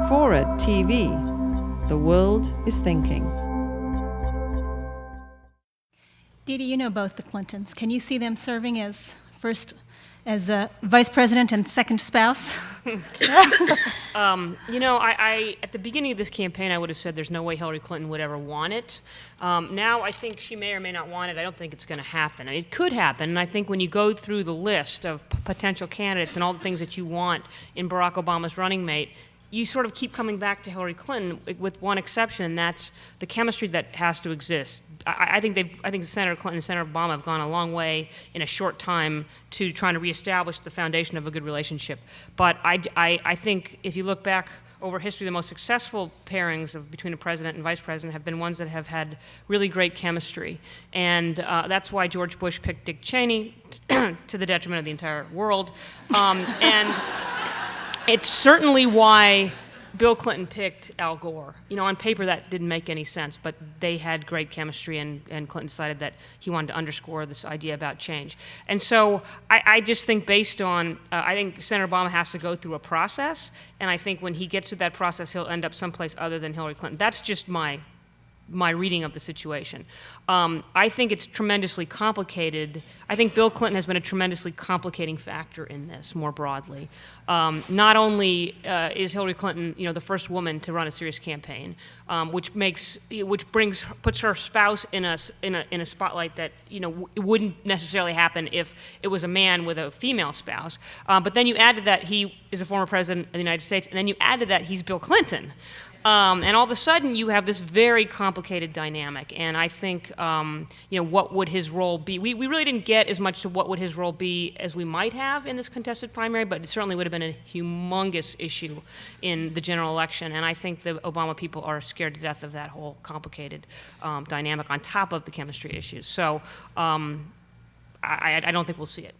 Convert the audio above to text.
FORA.tv. The world is thinking. Dee Dee, you know both the Clintons. Can you see them serving as a vice president and second spouse? I at the beginning of this campaign, I would have said there's no way Hillary Clinton would ever want it. Now I think she may or may not want it. I don't think it's going to happen. I mean, it could happen, and I think when you go through the list of potential candidates and all the things that you want in Barack Obama's running mate, you sort of keep coming back to Hillary Clinton with one exception, and that's the chemistry that has to exist. I think Senator Clinton and Senator Obama have gone a long way in a short time to trying to reestablish the foundation of a good relationship. But I think if you look back over history, the most successful pairings between a president and vice president have been ones that have had really great chemistry. And that's why George Bush picked Dick Cheney to the detriment of the entire world. And it's certainly why Bill Clinton picked Al Gore. On paper that didn't make any sense, but they had great chemistry, and Clinton decided that he wanted to underscore this idea about change. And so I just think based on, I think Senator Obama has to go through a process, and I think when he gets through that process, he'll end up someplace other than Hillary Clinton. That's just my reading of the situation. I think it's tremendously complicated. I think Bill Clinton has been a tremendously complicating factor in this more broadly. Not only is Hillary Clinton, the first woman to run a serious campaign, which puts her spouse in a spotlight that it wouldn't necessarily happen if it was a man with a female spouse. But then you add to that he is a former president of the United States, and then you add to that he's Bill Clinton. And all of a sudden, you have this very complicated dynamic. And I think, what would his role be? We really didn't get as much to what would his role be as we might have in this contested primary, but it certainly would have been a humongous issue in the general election. And I think the Obama people are scared to death of that whole complicated dynamic on top of the chemistry issues. So I don't think we'll see it.